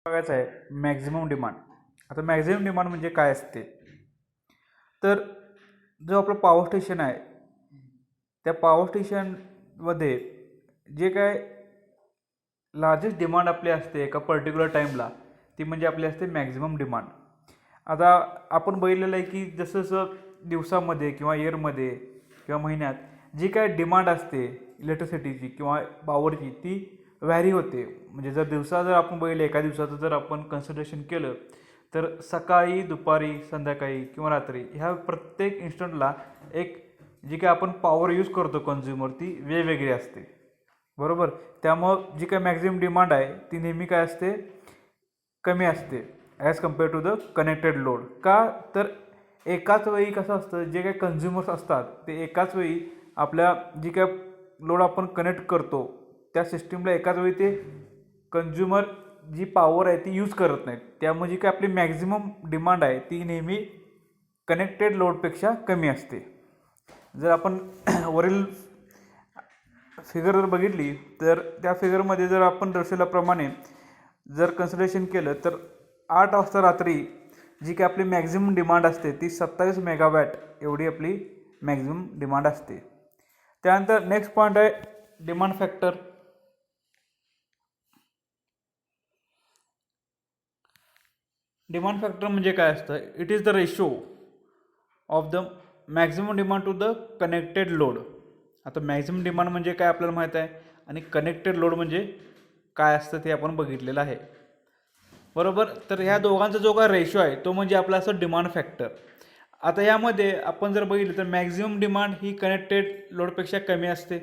बघायचं आहे maximum demand. आता मॅक्झिमम डिमांड म्हणजे काय असते, तर जो आपलं पॉवर स्टेशन आहे त्या पॉवर स्टेशनमध्ये जे काय लार्जेस्ट डिमांड आपली असते एका पर्टिक्युलर टाईमला, ती म्हणजे आपली असते मॅक्झिमम डिमांड. आता आपण बघितलेलं आहे की जसं जसं दिवसामध्ये किंवा इयरमध्ये किंवा महिन्यात जी काय डिमांड असते इलेक्ट्रिसिटीची किंवा पॉवरची ती व्हॅरी होते. म्हणजे जर आपण बघितलं एका दिवसाचं जर आपण कन्सिडरेशन केलं तर सकाळी, दुपारी, संध्याकाळी किंवा रात्री ह्या प्रत्येक इन्स्टंटला एक जी काय आपण पॉवर यूज करतो कन्झ्युमर ती वेगवेगळी असते, बरोबर. त्यामुळं जी काय मॅक्झिमम डिमांड आहे ती नेहमी काय असते, कमी असते as compare to the connected load. का तर एकाच वेळी कसं असतं, जे काही कन्झ्युमर्स असतात ते एकाच वेळी आपल्या जी काय लोड आपण कनेक्ट करतो त्या सिस्टीमला एकाच वेळी ते कन्झ्युमर जी पॉवर आहे ती यूज करत नाहीत. त्यामुळे जी काय आपली मॅक्झिमम डिमांड आहे ती नेहमी कनेक्टेड लोडपेक्षा कमी असते. जर आपण वरील फिगर जर बघितली तर त्या फिगरमध्ये जर आपण दर्शवल्याप्रमाणे जर कन्सिडरेशन केलं तर 8 वाजता रात्री जी काय आपली मॅक्झिमम डिमांड असते ती 27 मेगावॅट एवढी आपली मॅक्झिमम डिमांड असते. त्यानंतर नेक्स्ट पॉईंट आहे डिमांड फॅक्टर. डिमांड फॅक्टर म्हणजे काय असतं, it is the ratio of the maximum demand to the connected load. आता मॅक्झिमम डिमांड म्हणजे काय आपल्याला माहीत आहे आणि कनेक्टेड लोड म्हणजे काय असतं ते आपण बघितलेलं आहे, बरोबर. तर ह्या दोघांचा जो काय रेशो आहे तो म्हणजे आपला असं डिमांड फॅक्टर. आता यामध्ये आपण जर बघितलं तर मॅक्झिमम डिमांड ही कनेक्टेड लोडपेक्षा कमी असते,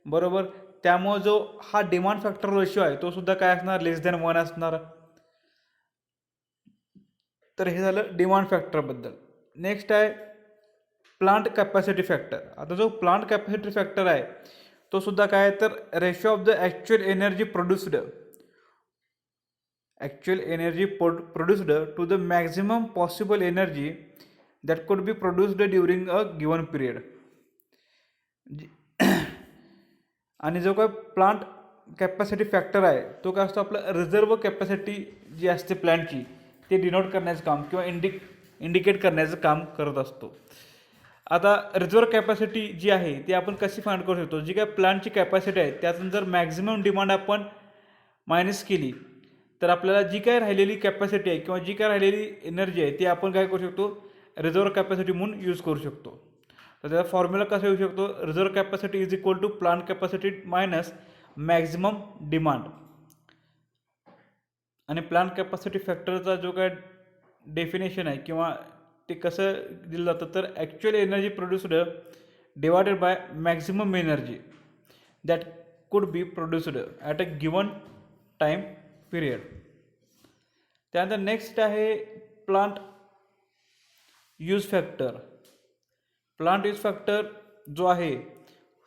बरोबर. त्यामुळे जो हा डिमांड फॅक्टर रेशो आहे तो सुद्धा काय असणार, लेस दॅन 1 असणार. तर हे झालं डिमांड फॅक्टरबद्दल. नेक्स्ट आहे प्लांट कॅपॅसिटी फॅक्टर. आता जो प्लांट कॅपॅसिटी फॅक्टर आहे तो सुद्धा काय आहे तर ratio of the actual energy produced to the maximum possible energy that could be produced during a given period. आणि जो काय प्लांट कॅपॅसिटी फॅक्टर आहे तो काय असतो, आपलं रिझर्व कॅपॅसिटी जी असते प्लांटची ते डिनोट करण्याचं काम किंवा इंडिकेट करण्याचं काम करत असतो. आता रिझर्व कॅपॅसिटी जी आहे ती आपण कशी फाइंड करू शकतो, जी काय प्लांटची कॅपॅसिटी आहे त्यातून जर मॅक्झिमम डिमांड आपण मायनस केली तर आपल्याला जी काय राहिलेली कॅपॅसिटी आहे किंवा जी काय राहिलेली एनर्जी आहे ती आपण काय करू शकतो, रिझर्व कॅपॅसिटी म्हणून यूज करू शकतो. तर त्याचा फॉर्म्युला कसा येऊ शकतो, reserve capacity is equal to plant capacity minus maximum demand. आणि प्लांट कॅपॅसिटी फॅक्टरचा जो काय डेफिनेशन आहे किंवा ते कसं दिलं जातं तर actual energy produced divided by maximum energy that could be produced at a given time period. त्यानंतर नेक्स्ट आहे plant use factor. Plant use factor जो आहे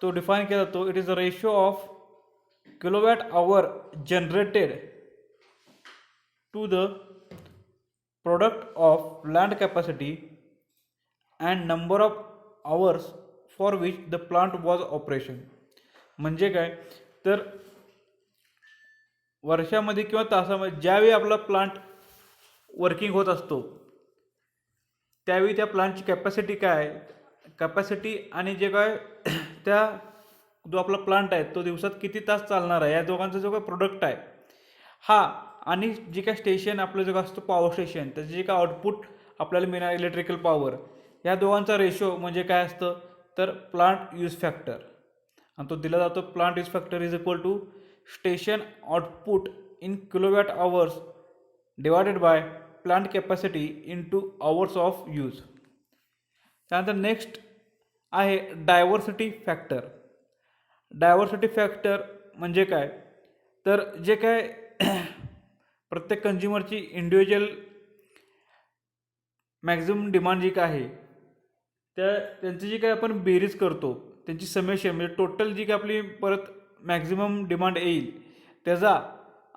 तो डिफाईन केला जातो, it is a ratio of kilowatt hour generated to the product of plant capacity and number of hours for which the plant was operation. म्हणजे काय तर वर्षामध्ये किंवा तासामध्ये ज्यावेळी आपला प्लांट वर्किंग होत असतो त्यावेळी त्या प्लांटची कॅपॅसिटी काय आहे, कॅपॅसिटी आणि जे काय त्या जो आपला प्लांट आहे तो दिवसात किती तास चालणार आहे या दोघांचा जो काय प्रोडक्ट आहे हा, आणि जे काय स्टेशन आपलं जो असतो पॉवर स्टेशन त्याचं जे काय आउटपुट आपल्याला मिळणार इलेक्ट्रिकल पॉवर, या दोघांचा रेशो म्हणजे काय असतं तर प्लांट यूज फॅक्टर. आणि तो दिला जातो plant use factor is equal to station output in kilowatt hours divided by plant capacity into hours of use. त्यानंतर नेक्स्ट आहे डायव्हर्सिटी फॅक्टर. डायव्हर्सिटी फॅक्टर म्हणजे काय तर जे काय प्रत्येक कन्झ्युमरची इंडिव्हिज्युअल मॅक्झिमम डिमांड जी काय आहे त्यांची जी काय आपण बेरीज करतो त्यांची समेशन म्हणजे टोटल जी काय आपली परत मॅक्झिमम डिमांड येईल त्याचा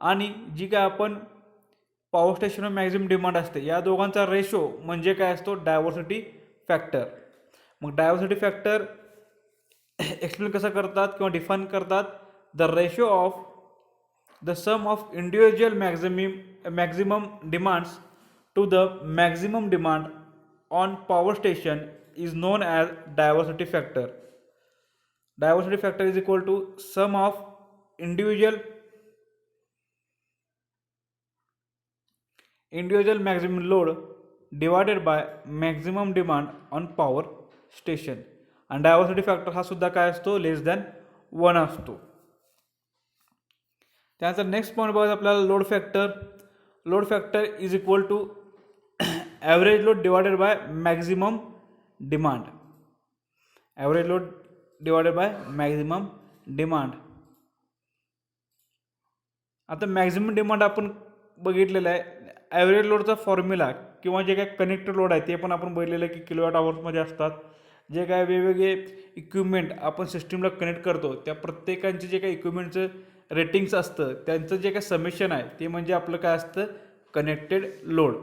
आणि जी काय आपण पॉवर स्टेशनवर मॅक्झिमम डिमांड असते या दोघांचा रेशो म्हणजे काय असतो डायव्हर्सिटी फॅक्टर. मग डायव्हर्सिटी फॅक्टर एक्सप्लेन कसं करतात किंवा डिफाईन करतात, the ratio of the sum of individual maximum demands to the maximum demand on power station is known as diversity factor. Diversity factor is equal to sum of individual maximum load divided by maximum demand on power station. आणि diversity factor हा सुद्धा काय असतो, लेस than 1 असतो. त्यानंतर next point बघायचं आपल्याला load factor. Load factor is equal to average load divided by maximum demand. Average load divided by maximum demand. आता मॅक्झिमम डिमांड आपण बघितलेलं आहे. ॲव्हरेज लोडचा फॉर्म्युला किंवा जे काय कनेक्टेड लोड आहे ते पण आपण बघितलेलं आहे की किलोवॅट आवर्समध्ये असतात. जे काय वेगवेगळे इक्विपमेंट आपण सिस्टीमला कनेक्ट करतो त्या प्रत्येकांचे जे काही इक्विपमेंटचं रेटिंग्स असतं त्यांचं जे काही समेशन आहे ते म्हणजे आपलं काय असतं, कनेक्टेड लोड.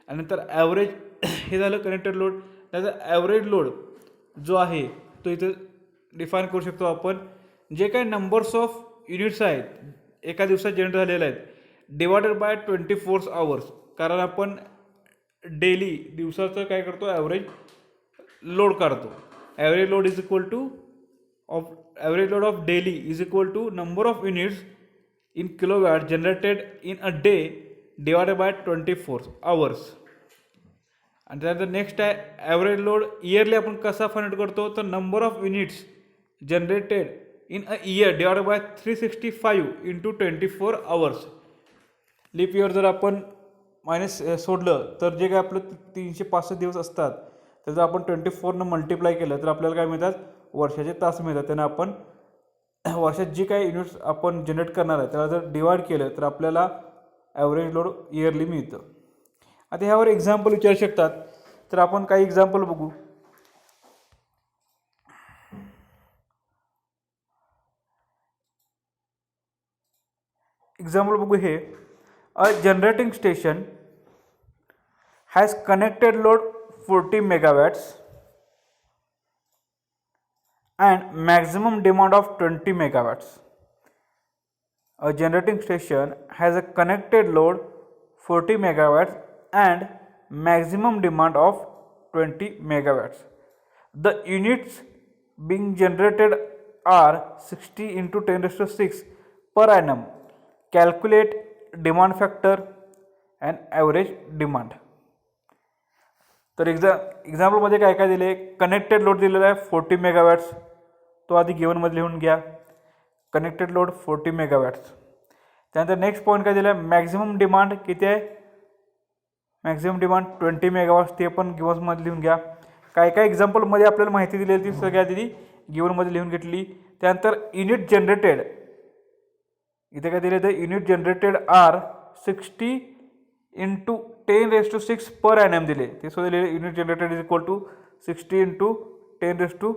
आणि नंतर ॲव्हरेज हे झालं कनेक्टेड लोड. त्याचा ॲव्हरेज लोड जो आहे तो इथं डिफाईन करू शकतो आपण. जे काही नंबर्स ऑफ युनिट्स आहेत एका दिवसात जनरेट झालेले आहेत डिवायडेड बाय 24 आवर्स. कारण आपण डेली दिवसाचं काय करतो, ॲव्हरेज लोड काढतो. Average load is equal to of average load of daily is equal to number of units in kilowatt generated in a day divided by 24 hours. आणि त्यानंतर next आहे average load yearly. आपण कसा find out करतो, तर number of units generated in a year divided by 365 into 24 hours. Leap year जर आपण minus सोडलं तर जे काय आपलं 365 दिवस असतात त्याचं आपण 24 मल्टिप्लाय केलं तर आपल्याला काय मिळतात, वर्षाचे तास मिळतात. त्यांना आपण वर्षात जी काही युनिट्स आपण जनरेट करणार आहे त्याला जर डिवाइड केलं तर आपल्याला ॲव्हरेज लोड इयरली मिळतं. आता ह्यावर एक्झाम्पल विचारू शकतात, तर आपण काही एक्झाम्पल बघू. एक्झाम्पल बघू हे. A generating station has connected load 40 megawatts and maximum demand of 20 megawatts. A generating station has a connected load 40 megawatts and maximum demand of 20 megawatts. The units being generated are 60 into 10 raised to 6 per annum. Calculate demand factor and average demand. तर एक्झाम्पलमध्ये काय काय दिले, connected load दिलेला आहे 40 मेगावॅट्स. तो आधी गिवनमध्ये लिहून घ्या, कनेक्टेड लोड 40 मेगावॅट्स. त्यानंतर नेक्स्ट पॉईंट काय दिला आहे, मॅक्झिमम डिमांड किती आहे, मॅक्झिमम डिमांड 20 मेगावॅट्स. ते पण गिवन्समध्ये लिहून घ्या. काय काय एक्झाम्पलमध्ये आपल्याला माहिती दिलेली ती सगळ्या दिली गिवनमध्ये लिहून घेतली. त्यानंतर युनिट जनरेटेड, इथे काय दिले, तर unit generated are 60 into 10 raised to 6 per annum दिले. ते सुद्धा दिले, unit generated is equal to 60 into 10 raised to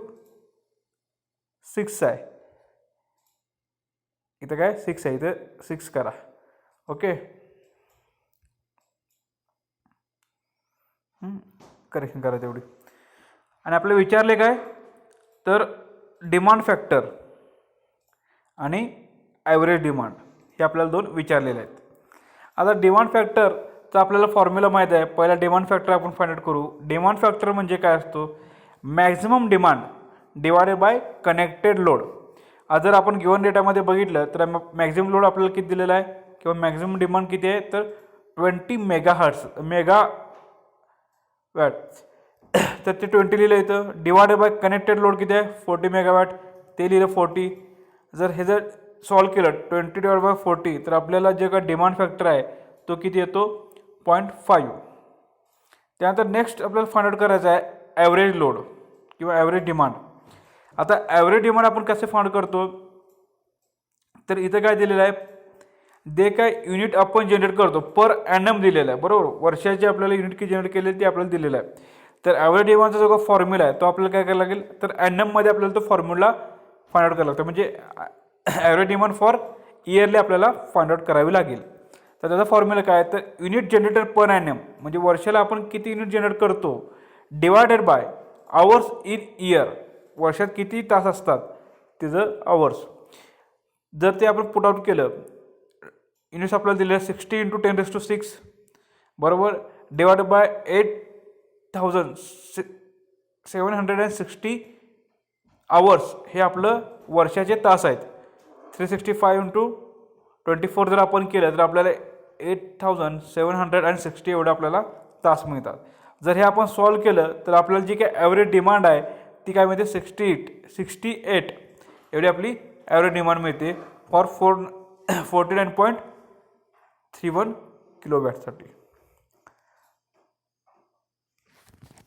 6 आहे. इथं काय 6 आहे, इथं 6 करा. ओके, करेक्शन करा तेवढी. आणि आपल्याला विचारले काय, तर डिमांड फॅक्टर आणि ॲव्हरेज डिमांड हे आपल्याला दोन विचारलेले आहेत. आता डिमांड फॅक्टरचा आपल्याला फॉर्म्युला माहीत आहे. पहिला डिमांड फॅक्टर आपण फाइंड आउट करू. डिमांड फॅक्टर म्हणजे काय असतो, maximum demand divided by connected load. आज जर आपण गिवन डेटामध्ये बघितलं तर मॅक्झिमम लोड आपल्याला किती दिलेला आहे किंवा मॅक्झिमम डिमांड किती आहे, तर 20 मेगावॅट. तर ते 20 लिहिलं इथं. डिवायडेड बाय कनेक्टेड लोड किती आहे, 40 मेगावॅट, ते लिहिलं 40. जर हे जर सॉल्व केलं 20 डिवाइड बाय 40 तर आपल्याला जे काय डिमांड फॅक्टर आहे तो किती येतो, 0.5. त्यानंतर नेक्स्ट आपल्याला फाइंड आउट करायचं आहे ॲव्हरेज लोड किंवा ॲव्हरेज डिमांड. आता ॲव्हरेज डिमांड आपण कसे फाइंड करतो, तर इथं काय दिलेलं आहे, जे काय युनिट आपण जनरेट करतो पर ॲनम दिलेलं आहे, बरोबर. वर्षाचे आपल्याला युनिट किती जनरेट केले ते आपल्याला दिलेलं आहे. तर ॲव्हरेज डिमांडचा जो फॉर्म्युला आहे तो आपल्याला काय करायला लागेल, तर ॲनममध्ये आपल्याला तो फॉर्म्युला फाइंड आउट करायला लागतो. म्हणजे ॲव्हरेज डिमांड फॉर इयरली आपल्याला फाइंड आउट करावी लागेल. तर त्याचा फॉर्म्युला काय, तर युनिट जनरेटेड पर ॲनम म्हणजे वर्षाला आपण किती युनिट जनरेट करतो divided by hours in year, वर्षात किती तास असतात तिचं आवर्स. जर ते आपण पुट आउट केलं युनिट्स आपल्याला दिले 60 × 10⁶ बरोबर डिवाइड बाय 8760 आवर्स हे आपलं वर्षाचे तास आहेत. 365 × 24 जर आपण केलं तर आपल्याला 8760 एवढे आपल्याला तास मिळतात. जर हे आपण सॉल्व केलं तर आपल्याला जी काय ॲव्हरेज डिमांड आहे ती काय मिळते 68 एवढी आपली ॲव्हरेज डिमांड मिळते फॉर 49.31 किलोवॅटसाठी.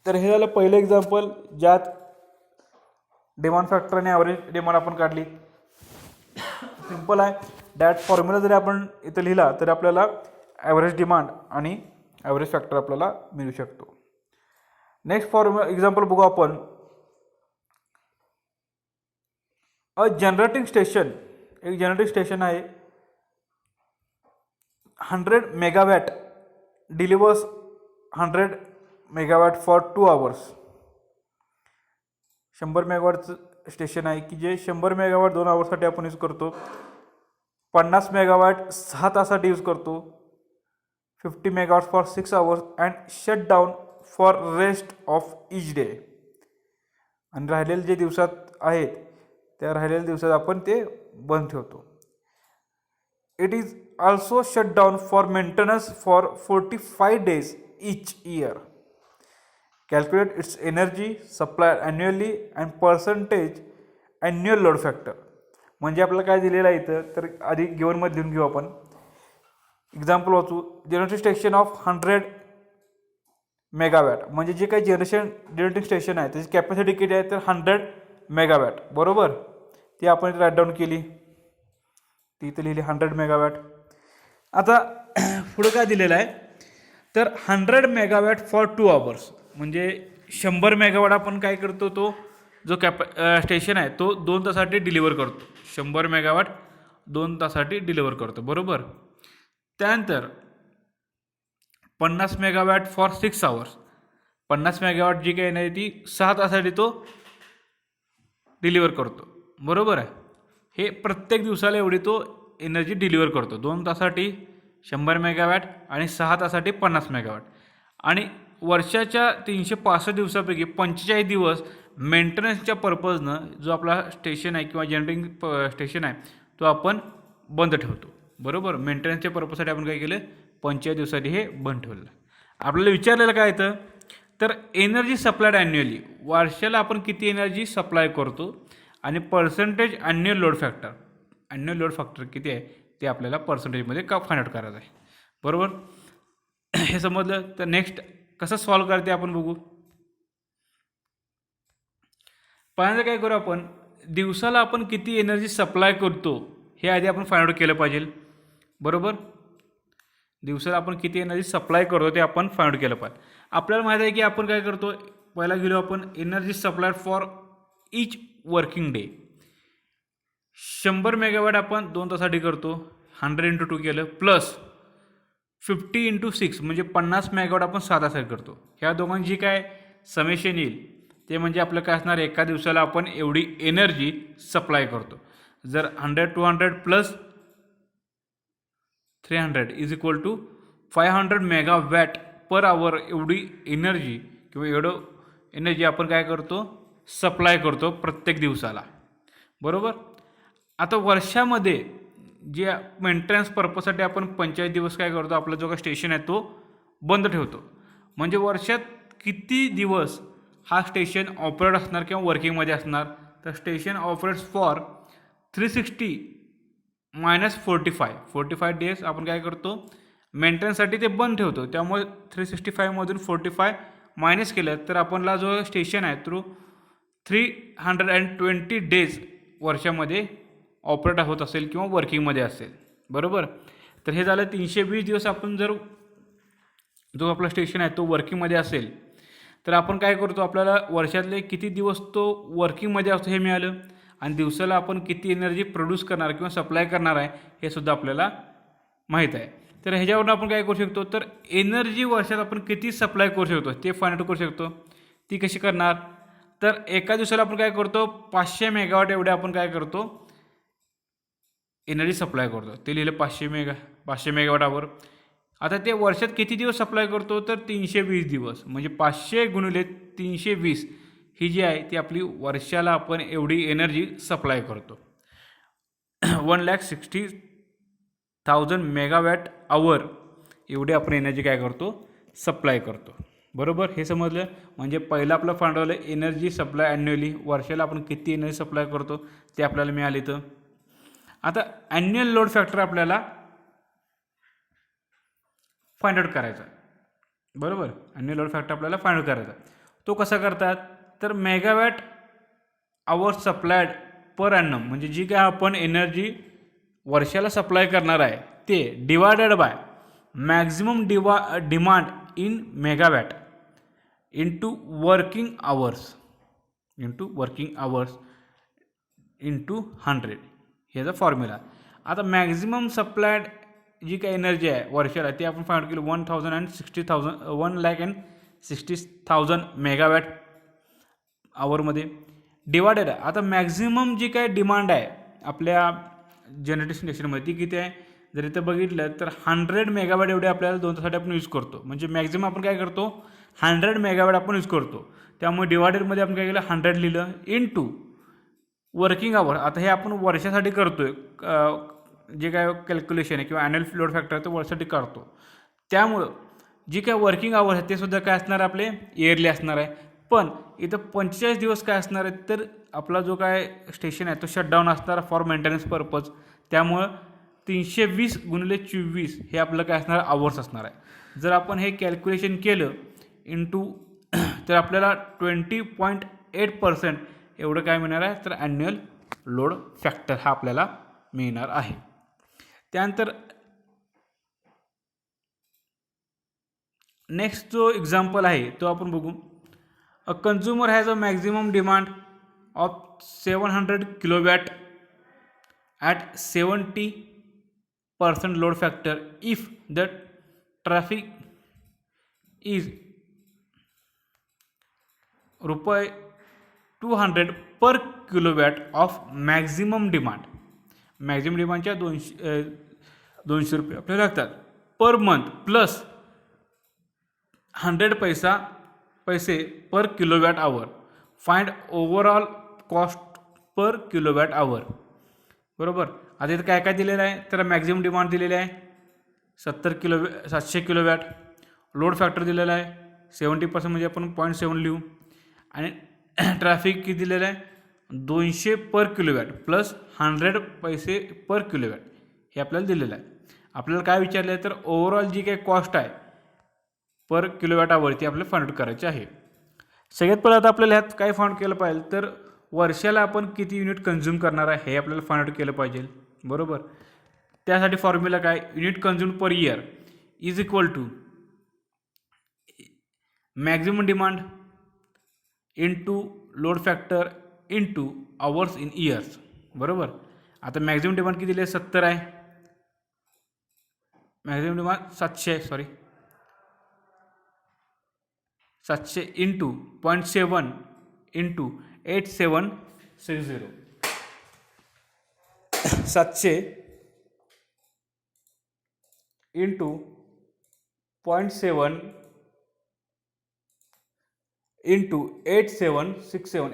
तर हे झालं पहिलं एक्झाम्पल ज्यात डिमांड फॅक्टर आणि ॲव्हरेज डिमांड आपण काढली. सिम्पल आहे. डॅट फॉर्म्युला जरी आपण इथं लिहिला तर आपल्याला ॲव्हरेज डिमांड आणि ॲव्हरेज फॅक्टर आपल्याला मिळू शकतो. नेक्स्ट फॉर्म्युला एक्झाम्पल बघू आपण. अ जनरेटिंग स्टेशन, एक जनरेटिंग स्टेशन आहे 100 megawatt delivers 100 megawatt for 2 hours. 100 मेगावॅटचं स्टेशन आहे की जे 100 मेगावॅट 2 आवर्ससाठी आपण यूज करतो. 50 मेगावॅट 6 तासासाठी यूज करतो. 50 megawatt for 6 hours and shut down for rest of each day. आणि राहिलेले जे दिवसात आहेत त्या राहिलेल्या दिवसात आपण ते बंद ठेवतो. It is also shut down for maintenance for 45 days each year. Calculate its energy supply annually and percentage annual load factor. म्हणजे आपल्याला काय दिलेलं आहे इथं तर आधी गिव्हनमध्ये लिहून घेऊ आपण. एक्झाम्पल वाचू. जनरेटिंग स्टेशन ऑफ 100 मेगावॅट म्हणजे जे काही जनरेटिंग स्टेशन आहे त्याची कॅपॅसिटी किती आहे तर 100 मेगावॅट बरोबर. ती आपण इथे राईट डाऊन केली. ती इथे लिहिली 100 मेगावॅट. आता पुढं काय दिलेलं आहे तर 100 मेगावॅट फॉर 2 आवर्स म्हणजे 100 मेगावॅट आपण काय करतो तो जो स्टेशन आहे तो 2 तासासाठी डिलिव्हर करतो. 100 मेगावॅट 2 तासासाठी डिलिव्हर करतो बरोबर. त्यानंतर 50 मेगावॅट फॉर 6 आवर्स 50 मेगावॅट जी काही नाही ती 6 तासासाठी तो डिलिव्हर करतो बरोबर आहे. हे प्रत्येक दिवसाला एवढी तो एनर्जी डिलिव्हर करतो. 2 तासासाठी 100 मेगावॅट आणि 6 तासासाठी 50 मेगावॅट. आणि वर्षाच्या 365 दिवसापैकी 45 दिवस मेंटेनन्सच्या पर्पजनं जो आपला स्टेशन आहे किंवा जनरेटिंग स्टेशन आहे तो आपण बंद ठेवतो बरोबर. मेंटेनन्सच्या पर्पजसाठी आपण काय केलं 45 दिवसासाठी हे बंद ठेवलं. आपल्याला विचारलेलं काय येतं तर एनर्जी सप्लायड ॲन्युअली वर्षाला आपण किती एनर्जी सप्लाय करतो आणि percentage annual load factor. Annual load factor किती आहे ते आपल्याला पर्सेंटेजमध्ये का फाइंड आउट करायचं आहे बरोबर. हे समजलं तर नेक्स्ट कसं सॉल्व करते आपण बघू. पहिल्यांदा काय करू आपण दिवसाला आपण किती एनर्जी सप्लाय करतो हे आधी आपण फाइंड आउट केलं पाहिजे बरोबर. दिवसाला आपण किती एनर्जी सप्लाय करतो ते आपण फाइंड आउट केलं पाहिजे. आपल्याला माहिती आहे की आपण काय करतो पहिला गेलो आपण energy supply for each working day. 100 megawatt आपण 2 तासासाठी करतो 100 × 2 केलं प्लस 50 × 6 म्हणजे 50 मेगावॅट आपण 6 तासासाठी करतो. ह्या दोघांची काय समेशन येईल ते म्हणजे आपलं काय असणार एका दिवसाला आपण एवढी एनर्जी सप्लाय करतो. जर 100 200 plus 300 is equal to 500 megawatt per hour एवढी एनर्जी किंवा एवढं एनर्जी आपण काय करतो सप्लाय करतो प्रत्येक दिवसाला बरोबर. आता वर्षामध्ये जे मेंटेनन्स पर्पजसाठी आपण 45 दिवस काय करतो आपला जो काय स्टेशन आहे तो बंद ठेवतो. म्हणजे वर्षात किती दिवस हा स्टेशन ऑपरेट असणार किंवा वर्किंगमध्ये असणार तर station operates for 360 minus 45 days आपण काय करतो मेंटेनन्ससाठी ते बंद ठेवतो. त्यामुळे 365मधून 45 मायनस केलं तर आपणला जो स्टेशन आहे तो 320 डेज वर्षामध्ये ऑपरेट होत असेल किंवा वर्किंगमध्ये असेल बरोबर. तर हे झालं 320 दिवस आपण जर जो आपला स्टेशन आहे तो वर्किंगमध्ये असेल तर आपण काय करतो आपल्याला वर्षातले किती दिवस तो वर्किंगमध्ये असतो हे मिळालं आणि दिवसाला आपण किती एनर्जी प्रोड्यूस करणार किंवा सप्लाय करणार आहे हे सुद्धा आपल्याला माहीत आहे. तर ह्याच्यावरून आपण काय करू शकतो तर एनर्जी वर्षात आपण किती सप्लाय करू शकतो ते फाइंड आउट करू शकतो. ती कशी करणार तर एका दिवसाला आपण काय करतो 500 मेगावॅट एवढे आपण काय करतो एनर्जी सप्लाय करतो, ते लिहिलं 500 मेगावॅट आवर. आता ते वर्षात किती दिवस सप्लाय करतो, तर 320 दिवस. म्हणजे 500 गुणिले 320 ही जी आहे ती आपली वर्षाला आपण एवढी एनर्जी सप्लाय करतो. 1,60,000 मेगावॅट आवर एवढी आपण एनर्जी काय करतो, सप्लाय करतो. बरोबर, हे समजलं. म्हणजे पहिलं आपलं फॉर्म्युला एनर्जी सप्लाय ॲन्युअली, वर्षाला आपण किती एनर्जी सप्लाय करतो ते आपल्याला मिळाले. तर आता ॲन्युअल लोड फॅक्टर आपल्याला फाइंड आउट करायचा. बरोबर, ॲन्युअल लोड फॅक्टर आपल्याला फाइंड आउट करायचा. तो कसा करतात, तर मेगावॅट आवर सप्लायड पर ॲनम, म्हणजे जी काय आपण एनर्जी वर्षाला सप्लाय करणार आहे ते divided by maximum demand in megawatt into working hours into 100, ह्याचा फॉर्म्युला. आता मॅक्झिमम सप्लायड जी काही एनर्जी आहे वर्षाला ती आपण फाइंड केली 1,60,000 मेगावॅट आवरमध्ये डिवायडेड आहे. आता मॅक्झिमम जी काही डिमांड आहे आपल्या जनरेटिंग स्टेशनमध्ये ती किती आहे, जर इथं बघितलं तर 100 मेगावॅट एवढे आपल्याला 2 तासासाठी आपण यूज करतो. म्हणजे मॅक्झिमम आपण काय करतो, 100 मेगावॅट आपण यूज करतो. त्यामुळे डिवायडेडमध्ये आपण काय केलं, 100 लिहिलं इंटू वर्किंग आवर. आता हे आपण वर्षासाठी करतोय, जे काय कॅल्क्युलेशन आहे किंवा ॲन्युअल लोड फॅक्टर आहे तो वर्षासाठी करतो. त्यामुळं जी काय वर्किंग आवर आहे ते सुद्धा काय असणार, आपले इयरली असणार आहे. पण इथं 45 दिवस काय असणार आहे, तर आपला जो काय स्टेशन आहे तो शटडाऊन असणार फॉर मेंटेनन्स पर्पज. त्यामुळं 320 गुणिले 24 हे आपलं काय असणार, आवर्स असणार आहे. जर आपण हे कॅल्क्युलेशन केलं इंटू तर आपल्याला 20.8% एवढं काय मिळणार आहे, तर ॲन्युअल लोड फॅक्टर हा आपल्याला मिळणार आहे. त्यानंतर नेक्स्ट जो एक्झाम्पल आहे तो आपण बघू. A consumer has a maximum demand of 700 kilowatt at 70% load factor if the traffic is रुपये 200 per kilowatt of maximum demand. Maximum डिमांडच्या 200 रुपये आपल्याला लागतात पर मंथ प्लस 100 पैसे per kilowatt hour. Find overall cost per kilowatt hour. बरोबर, आता इथं काय काय दिलेलं आहे, तर मॅक्झिमम डिमांड दिलेली आहे 700 किलोवॅट. लोड फॅक्टर दिलेला आहे 70% म्हणजे आपण 0.7 लिहू. आणि ट्रॅफिक किती दिलेलं आहे 200 पर किलोवॅट प्लस 100 पैसे पर किलोवॅट हे आपल्याला दिलेलं आहे. आपल्याला काय विचारलं आहे, तर ओव्हरऑल जी काही कॉस्ट आहे पर किलोवॅट आवर ती आपल्याला फाइंड आउट करायची आहे. सगळ्यात पहिलं आता आपल्याला ह्यात काय फाइंड केलं पाहिजे, तर वर्षाला आपण किती युनिट कन्झ्युम करणार आहे हे आपल्याला फाइंड आउट केलं पाहिजे. बरोबर, त्यासाठी फॉर्म्युला काय, unit consume per year is equal to maximum demand into load factor into hours in years. बरोबर, आता मॅक्झिमम डिमांड किती दिली आहे 70 आहे. Maximum demand 700 into 0.7 into 8760. 700 into 0.7 into 8767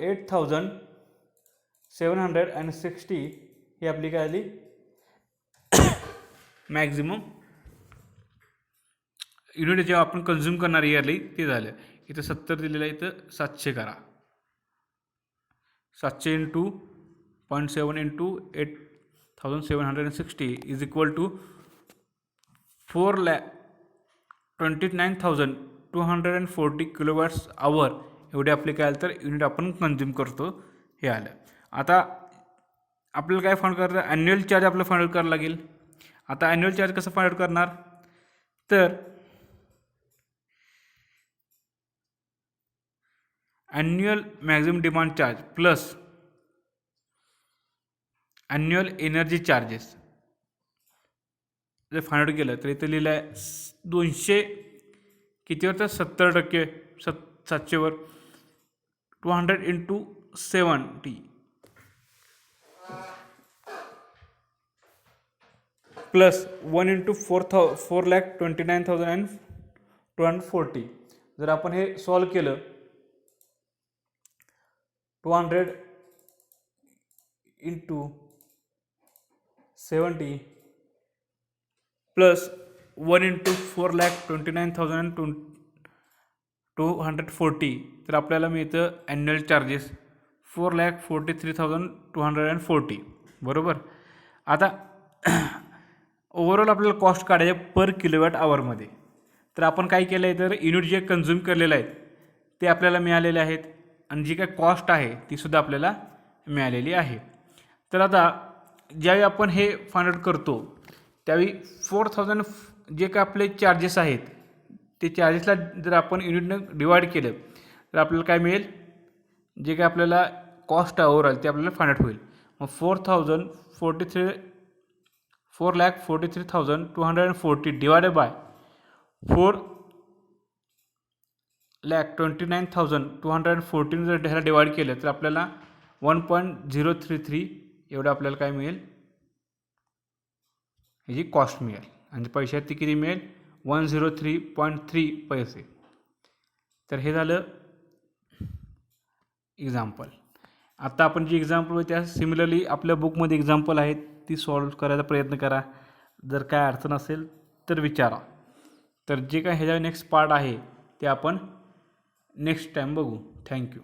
8760 ही आपली काय आली मॅक्झिमम युनिट जेव्हा आपण कन्झ्युम करणार इयरली ते झालं. इथं 70 दिलेलं आहे, इथं 700 करा. 700 into 0.7 into 8760 is equal to 4,29,240 kilowatts hour एवढे आपले काय आलं, तर युनिट आपण कन्झ्युम करतो हे आलं. आता आपल्याला काय फाइंड करायचं, ॲन्युअल चार्ज आपल्याला फाइंड आउट करावं लागेल. आता ॲन्युअल चार्ज कसं फाइंड आउट करणार, तर annual maximum demand charge plus annual energy charges जर फाइंड आउट केलं तर इथं लिहिलं आहे 200 कितीवर, तर 70% 700वर 200 इंटू 70 प्लस 1 इंटू 4,29,240. जर आपण हे सॉल्व केलं 200 इंटू 70 प्लस 1 इंटू 4,29,240, तर आपल्याला मिळतं ॲन्युअल चार्जेस 4,43,240. बरोबर. आता ओव्हरऑल आपल्याला कॉस्ट काढायचे पर किलोवॅट आवरमध्ये. तर आपण काय केलं आहे, तर युनिट जे कन्झ्युम केलेलं आहेत ते आपल्याला मिळालेले आहेत आणि जी काय कॉस्ट आहे तीसुद्धा आपल्याला मिळालेली आहे. तर आता ज्यावेळी आपण हे फाइंड आउट करतो त्यावेळी 4,000 जे काय आपले चार्जेस आहेत ते चार्जेसला जर आपण युनिटनं डिवाईड केलं तर आपल्याला काय मिळेल, जे काय आपल्याला कॉस्ट आहे ओव्हरऑल ते आपल्याला फाइंड आउट होईल. मग 4,43,240 डिवायडेड बाय 4,29,240 जर ह्याला डिवाईड केलं तर आपल्याला 1.033 एवढं आपल्याला काय मिळेल, ह्याची कॉस्ट मिळेल. आणि पैशात ती किती मिळेल, 103.3 पैसे. तर हे झालं एक्झाम्पल. आता आपण जी एक्झाम्पल होती त्या सिमिलरली आपल्या बुकमध्ये एक्झाम्पल आहेत ती सॉल्व करायचा प्रयत्न करा. जर काय अडचण असेल तर विचारा. तर जे काय ह्याच्या नेक्स्ट पार्ट आहे ते आपण नेक्स्ट टाईम बघू. थँक्यू.